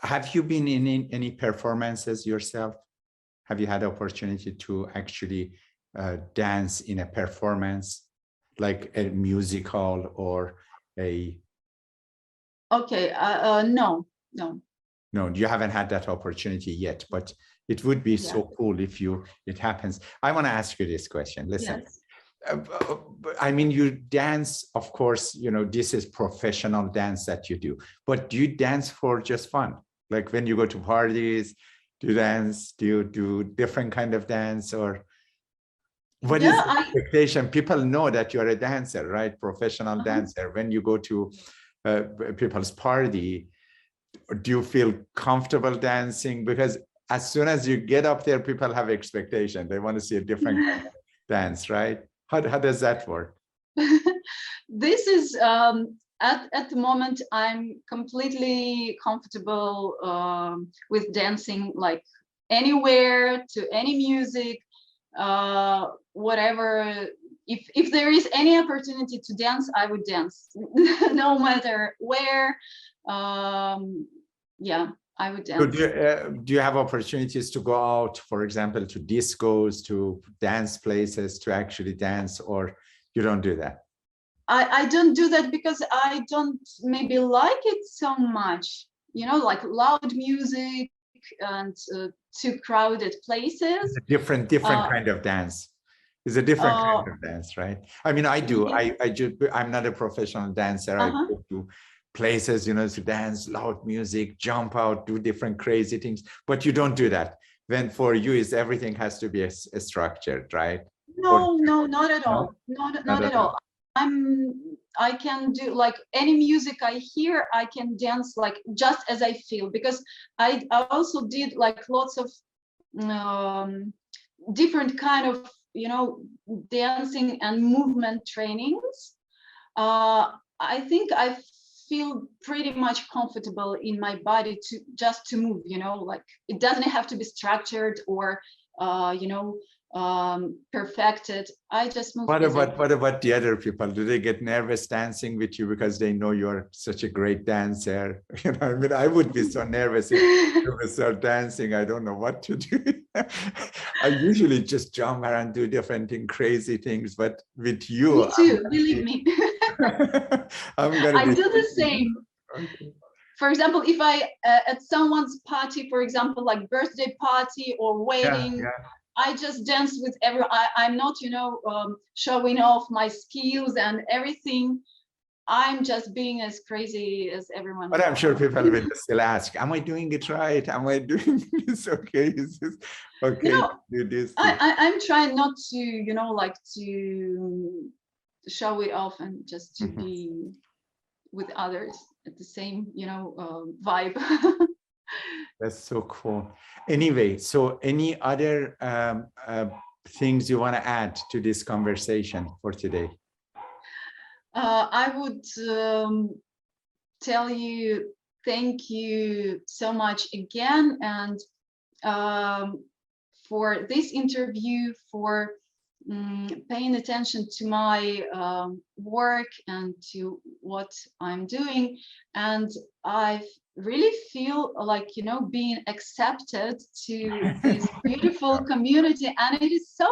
have you been in any performances yourself? Have you had the opportunity to actually dance in a performance, like a musical or a... Okay, no. No, you haven't had that opportunity yet, but it would be so cool if it happens. I want to ask you this question. Listen, I mean, you dance, of course, you know, this is professional dance that you do, but do you dance for just fun? Like when you go to parties, do you dance? Do you do different kind of dance, or what is the expectation? People know that you're a dancer, right? Professional dancer. When you go to people's party, do you feel comfortable dancing? Because as soon as you get up there, people have expectation. They want to see a different kind of dance, right? How does that work? This is at the moment I'm completely comfortable with dancing, like anywhere to any music, whatever. If there is any opportunity to dance, I would dance, no matter where. Yeah, I would dance. So do you have opportunities to go out, for example, to discos, to dance places, to actually dance, or you don't do that? I don't do that because I don't maybe like it so much, you know, like loud music and too crowded places. It's a different kind of dance. It's a different kind of dance, right? I mean, I do. I'm not a professional dancer. I go to places, you know, to dance, loud music, jump out, do different crazy things. But you don't do that. When for you, is everything has to be structured, right? No, not at all. Not at all. I can do like any music I hear, I can dance like just as I feel, because I also did like lots of different kind of, you know, dancing and movement trainings. I think I feel pretty much comfortable in my body to just to move, you know, like it doesn't have to be structured or, you know, perfected. I just move. What about the other people? Do they get nervous dancing with you because they know you're such a great dancer? You know, I mean, I would be so nervous if you would start dancing. I don't know what to do. I usually just jump around and do different crazy things, but with you, me too, believe me. I do the same. Okay. For example, if I at someone's party, for example, like birthday party or wedding, Yeah. I just dance with everyone. I'm not, you know, showing off my skills and everything. I'm just being as crazy as everyone. But I'm sure people will still ask, am I doing it right? Am I doing this okay? Is this okay? You know, do this. I'm trying not to, you know, like to show it off and just to be with others at the same, you know, vibe. That's so cool. Anyway, so any other things you want to add to this conversation for today? I would tell you thank you so much again, and for this interview, for paying attention to my work and to what I'm doing. And I really feel like, you know, being accepted to this beautiful community. And it is so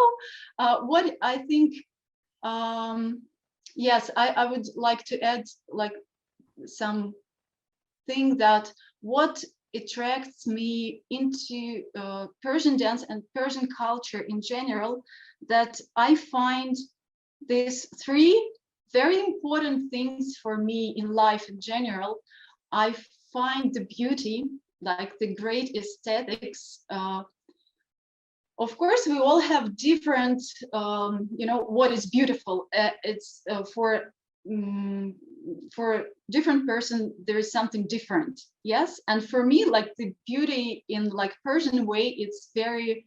what I think, yes, I would like to add like something that what attracts me into Persian dance and Persian culture in general, that I find these three very important things for me in life in general. I find the beauty, like the great aesthetics. Of course, we all have different, you know, what is beautiful. It's for different person, there is something different. Yes, and for me, like the beauty in like Persian way, it's very,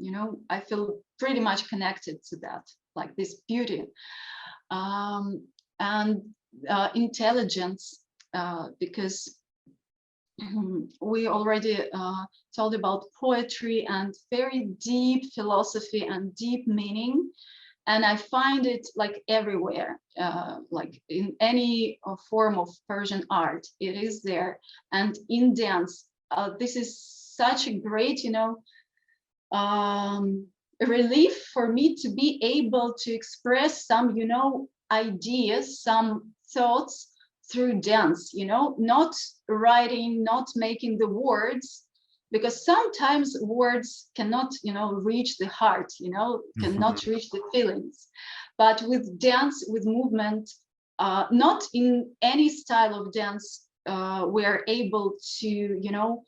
you know, I feel pretty much connected to that, like this beauty, and intelligence, because we already told about poetry and very deep philosophy and deep meaning. And I find it like everywhere, like in any form of Persian art, it is there. And in dance, this is such a great, you know, relief for me to be able to express some, you know, ideas, some thoughts through dance, you know, not writing, not making the words, because sometimes words cannot, you know, reach the heart, you know, cannot reach the feelings. But with dance, with movement, not in any style of dance, we're able to, you know,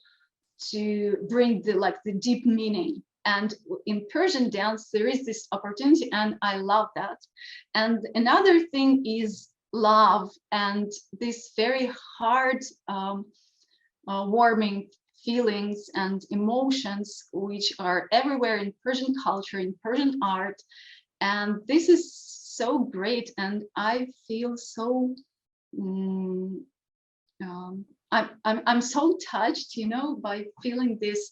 to bring the like the deep meaning. And in Persian dance, there is this opportunity, and I love that. And another thing is love and this very hard, warming feelings and emotions, which are everywhere in Persian culture, in Persian art. And this is so great. And I feel so, I'm so touched, you know, by feeling this,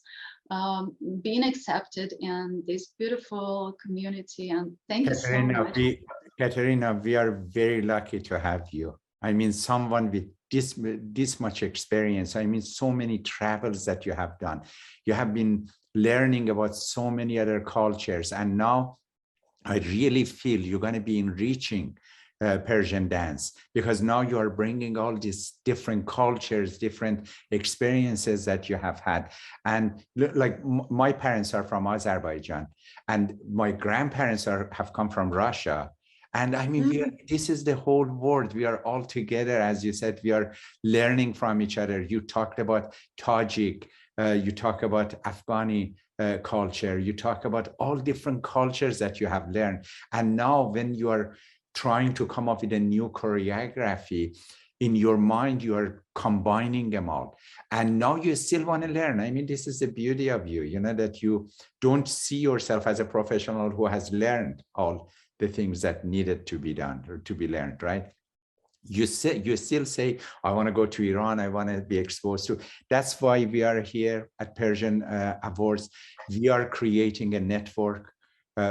being accepted in this beautiful community. And thank you so much. Katerina, we are very lucky to have you. I mean, someone with this much experience. I mean, so many travels that you have done. You have been learning about so many other cultures. And now I really feel you're going to be enriching Persian dance, because now you are bringing all these different cultures, different experiences that you have had. And like my parents are from Azerbaijan, and my grandparents have come from Russia. And I mean, this is the whole world. We are all together. As you said, we are learning from each other. You talked about Tajik, you talk about Afghani culture, you talk about all different cultures that you have learned. And now when you are trying to come up with a new choreography, in your mind, you are combining them all. And now you still want to learn. I mean, this is the beauty of you, you know, that you don't see yourself as a professional who has learned all the things that needed to be done or to be learned, right? you still say, I want to go to Iran, I want to be exposed to. That's why we are here at Persian Awards. We are creating a network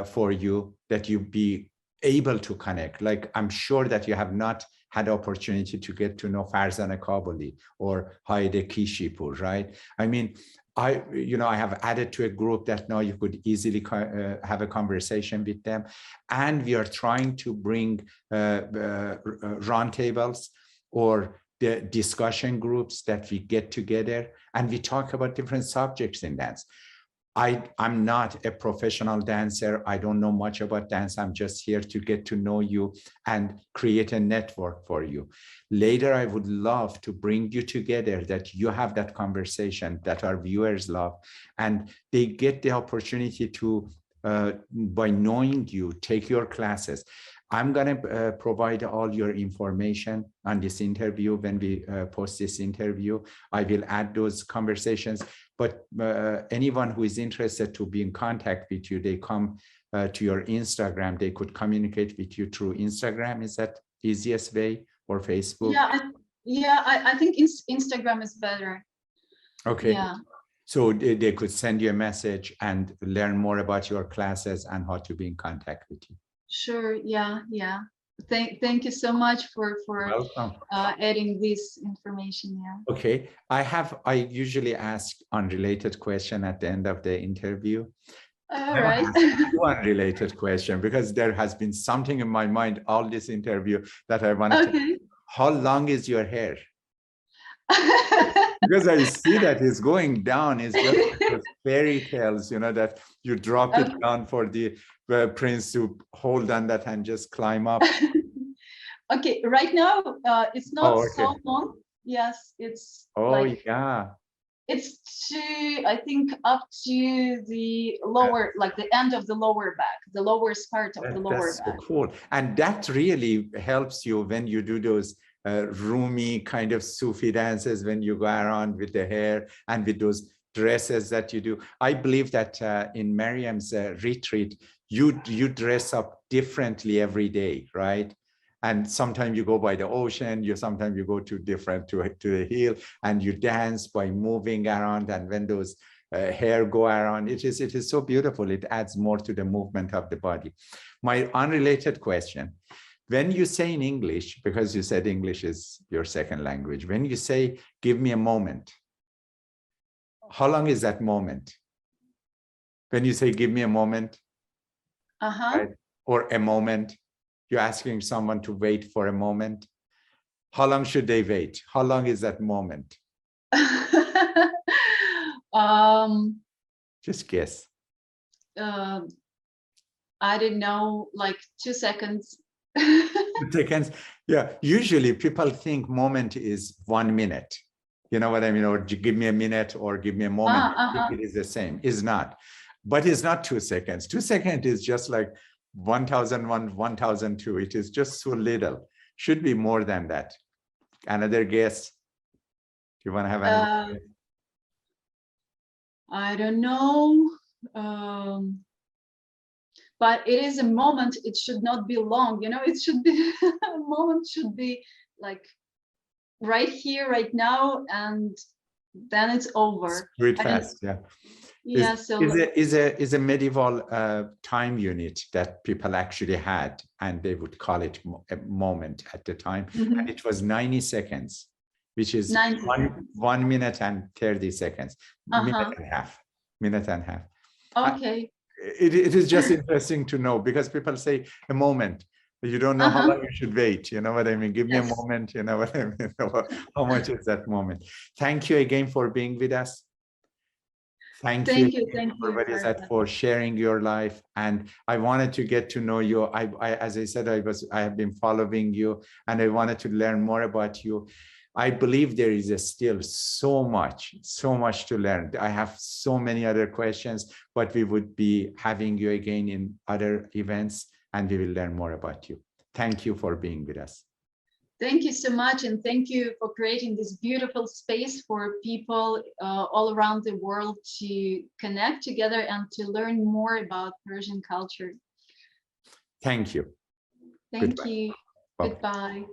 for you that you be able to connect. Like, I'm sure that you have not had opportunity to get to know Farzana Kabuli or Haide Kishipur, right? I mean, I have added to a group that now you could easily have a conversation with them. And we are trying to bring roundtables or the discussion groups that we get together and we talk about different subjects in dance. I'm not a professional dancer. I don't know much about dance. I'm just here to get to know you and create a network for you. Later, I would love to bring you together, that you have that conversation that our viewers love, and they get the opportunity to, by knowing you, take your classes. I'm going to provide all your information on this interview. When we post this interview, I will add those conversations. But anyone who is interested to be in contact with you, they come to your Instagram. They could communicate with you through Instagram. Is that easiest way, or Facebook? I think Instagram is better. Okay. Yeah. So they could send you a message and learn more about your classes and how to be in contact with you. Sure. Yeah. Thank you so much for adding this information. Yeah. Okay. I usually ask unrelated question at the end of the interview. All right. Unrelated question, because there has been something in my mind all this interview that I wanted to. How long is your hair? Because I see that it's going down. It's just like fairy tales, that you drop it down for the prince to hold on that and just climb up. Okay, right now it's not so long. Yes, it's it's to, I think, up to the lower, like the end of the lower back, the lower part of the lower back. That's so cool. And that really helps you when you do those Rumi kind of Sufi dances, when you go around with the hair and with those dresses that you do. I believe that in Mariam's retreat, you dress up differently every day, right? And sometimes you go by the ocean, sometimes you go to the hill, and you dance by moving around. And when those hair go around, it is so beautiful. It adds more to the movement of the body. My unrelated question: when you say in English, because you said English is your second language, when you say, give me a moment, how long is that moment? When you say, give me a moment, right? Or a moment, you're asking someone to wait for a moment. How long should they wait? How long is that moment? Just guess. I don't know, like 2 seconds. 2 seconds. Yeah, usually people think moment is 1 minute. You know what I mean? Or give me a minute, or give me a moment. It is the same. It's not. But it's not 2 seconds. 2 seconds is just like 1001, 1002. It is just so little. Should be more than that. Another guess? Do you want to have another guess? I don't know. But it is a moment. It should not be long. It should be a moment should be like right here, right now, and then it's over. Read fast, yeah. Yeah. Is a medieval time unit that people actually had, and they would call it a moment at the time, and it was 90 seconds, which is 1 minute and 30 seconds, minute and a half. Okay. It is just interesting to know, because people say a moment. You don't know how long you should wait. You know what I mean? Give me a moment. You know what I mean? How much is that moment? Thank you again for being with us. Thank you for sharing your life. And I wanted to get to know you. As I said, I have been following you, and I wanted to learn more about you. I believe there is still so much to learn. I have so many other questions, but we would be having you again in other events, and we will learn more about you. Thank you for being with us. Thank you so much, and thank you for creating this beautiful space for people all around the world to connect together and to learn more about Persian culture. Thank you. Thank you. Bye. Goodbye.